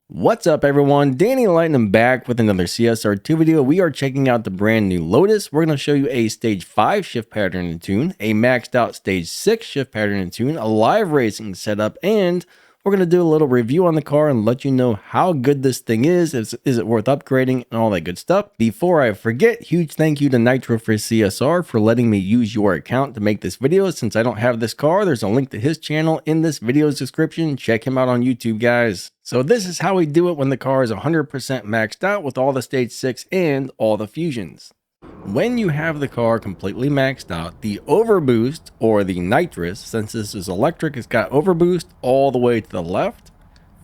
What's up everyone, Danny Lightning back with another CSR2 video. We are checking out the brand new Lotus. We're going to show you a stage 5 shift pattern and tune, a maxed out stage 6 shift pattern and tune, a live racing setup, and we're going to do a little review on the car and let you know how good this thing is it worth upgrading, and all that good stuff. Before I forget, huge thank you to Nitro for CSR for letting me use your account to make this video. Since I don't have this car, there's a link to his channel in this video's description. Check him out on YouTube, guys. So this is how we do it when the car is 100% maxed out with all the stage 6 and all the fusions. When you have the car completely maxed out, the overboost or the nitrous, since this is electric, it's got overboost all the way to the left,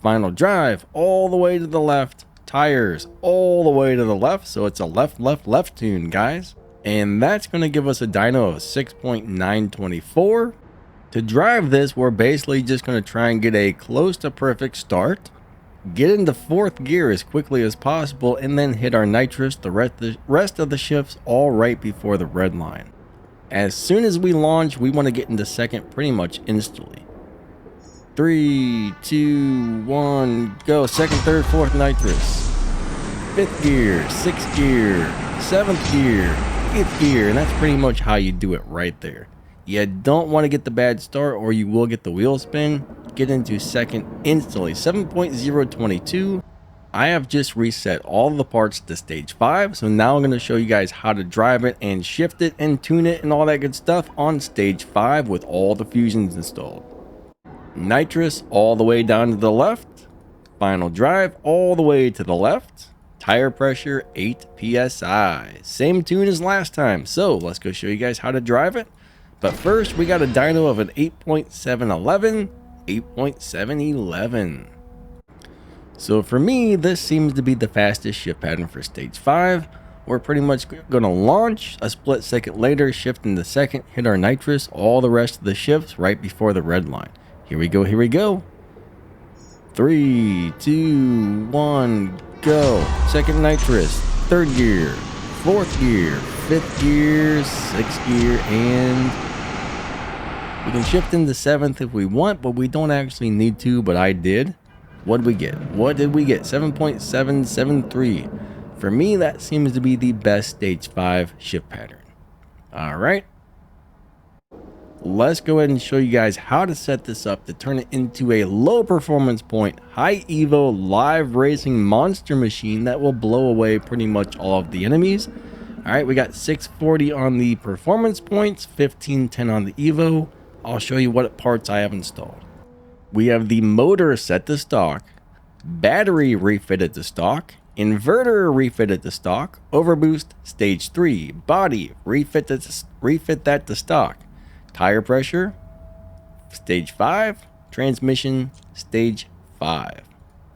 final drive all the way to the left, tires all the way to the left, so it's a left tune, guys. And that's going to give us a dyno of 6.924. To drive this, we're basically just going to try and get a close to perfect start, get into 4th gear as quickly as possible, and then hit our nitrous the rest of the shifts all right before the red line. As soon as we launch, we want to get into 2nd pretty much instantly. 3, 2, 1, go. 2nd, 3rd, 4th nitrous. 5th gear, 6th gear, 7th gear, 8th gear, and that's pretty much how you do it right there. You don't want to get the bad start or you will get the wheel spin. Get into 2nd instantly. 7.022. I have just reset all the parts to stage 5, so now I'm going to show you guys how to drive it and shift it and tune it and all that good stuff on stage 5 with all the fusions installed. Nitrous all the way down to the left, final drive all the way to the left, tire pressure 8 psi, same tune as last time. So let's go show you guys how to drive it. But first, we got a dyno of an 8.711, 8.711. So for me, this seems to be the fastest shift pattern for stage 5. We're pretty much going to launch, a split second later, shift into 2nd, hit our nitrous, all the rest of the shifts right before the red line. Here we go, here we go. 3, 2, 1, go. 2nd nitrous, 3rd gear, 4th gear, 5th gear, 6th gear, and we can shift into 7th if we want, but we don't actually need to, but I did. What did we get? 7.773. For me, that seems to be the best stage 5 shift pattern. All right. Let's go ahead and show you guys how to set this up to turn it into a low performance point, high evo live racing monster machine that will blow away pretty much all of the enemies. All right, we got 640 on the performance points, 1510 on the evo. I'll show you what parts I have installed. We have the motor set to stock, battery refitted to stock, inverter refitted to stock, overboost stage 3, body refit that to stock, tire pressure stage 5, transmission stage 5.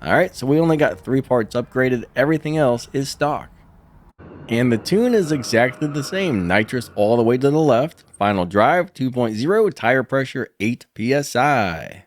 All right, so we only got 3 parts upgraded. Everything else is stock. And the tune is exactly the same. Nitrous all the way to the left. Final drive 2.0. Tire pressure 8 psi.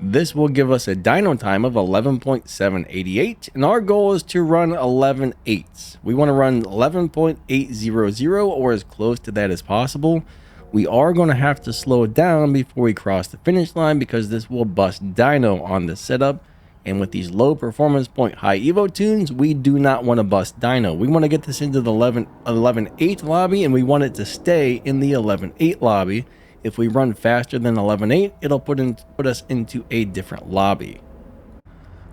This will give us a dyno time of 11.788. And our goal is to run 11.8. We want to run 11.800 or as close to that as possible. We are going to have to slow it down before we cross the finish line because this will bust dyno on the setup. And with these low performance point high evo tunes, we do not want to bust dyno. We want to get this into the 11.8 lobby, and we want it to stay in the 11.8 lobby. If we run faster than 11.8, it'll put us into a different lobby.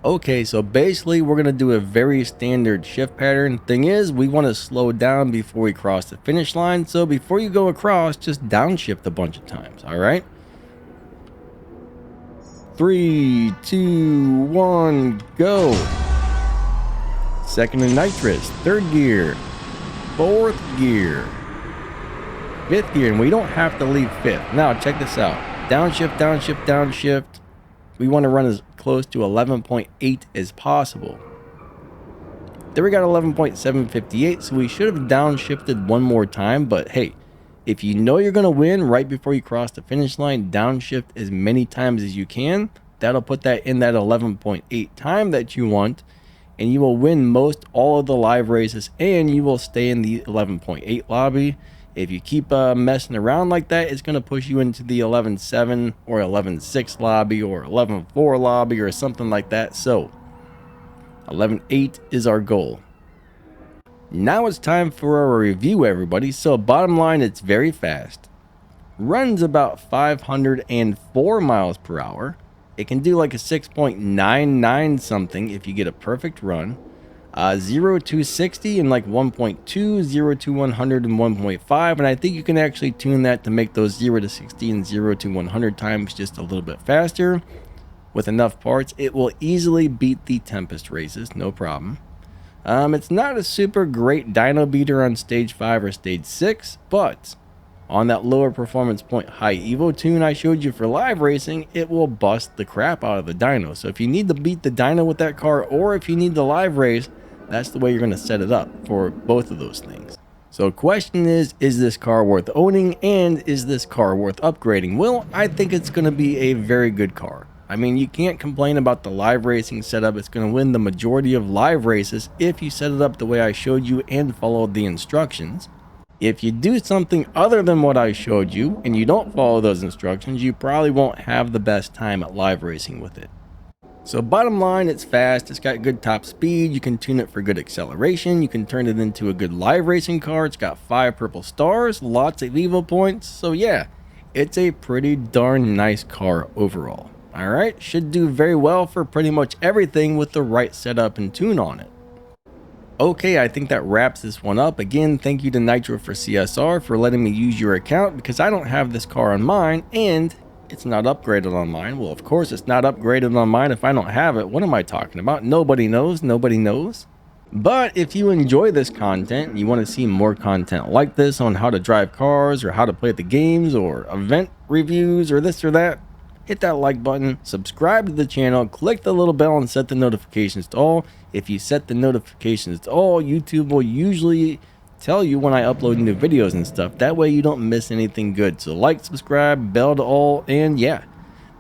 Okay, so basically we're going to do a very standard shift pattern. Thing is, we want to slow down before we cross the finish line. So before you go across, just downshift a bunch of times, all right? 3, 2, 1, go. 2nd and nitrous, 3rd gear, 4th gear, 5th gear, and we don't have to leave 5th. Now check this out. Downshift, downshift, downshift. We want to run as close to 11.8 as possible. There we got 11.758, so we should have downshifted one more time, but hey, if you know you're going to win right before you cross the finish line, downshift as many times as you can. That'll put that in that 11.8 time that you want, and you will win most all of the live races, and you will stay in the 11.8 lobby. If you keep messing around like that, it's going to push you into the 11.7 or 11.6 lobby or 11.4 lobby or something like that. So 11.8 is our goal. Now it's time for our review, everybody. So bottom line, it's very fast. Runs about 504 miles per hour. It can do like a 6.99 something if you get a perfect run. 0 to 60 in like 1.2, 0 to 100 in 1.5, and I think you can actually tune that to make those 0 to 60 and 0 to 100 times just a little bit faster. With enough parts, it will easily beat the Tempest races, no problem. It's not a super great dyno beater on stage 5 or stage 6, but on that lower performance point high evo tune I showed you for live racing, it will bust the crap out of the dyno. So if you need to beat the dyno with that car, or if you need the live race, that's the way you're going to set it up for both of those things. So question is this car worth owning, and is this car worth upgrading? Well, I think it's going to be a very good car. I mean, you can't complain about the live racing setup. It's going to win the majority of live races if you set it up the way I showed you and followed the instructions. If you do something other than what I showed you and you don't follow those instructions, you probably won't have the best time at live racing with it. So bottom line, it's fast, it's got good top speed, you can tune it for good acceleration, you can turn it into a good live racing car, it's got 5 purple stars, lots of evo points, so yeah, it's a pretty darn nice car overall. Alright, should do very well for pretty much everything with the right setup and tune on it. Okay, I think that wraps this one up. Again, thank you to Nitro for CSR for letting me use your account, because I don't have this car on mine and it's not upgraded on mine. Well, of course it's not upgraded on mine if I don't have it. What am I talking about? Nobody knows. Nobody knows. But if you enjoy this content and you want to see more content like this on how to drive cars or how to play the games or event reviews or this or that, hit that like button, subscribe to the channel, click the little bell and set the notifications to all. If you set the notifications to all, YouTube will usually tell you when I upload new videos and stuff. That way you don't miss anything good. So like, subscribe, bell to all, and yeah.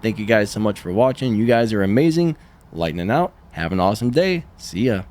Thank you guys so much for watching. You guys are amazing. Lightning out. Have an awesome day. See ya.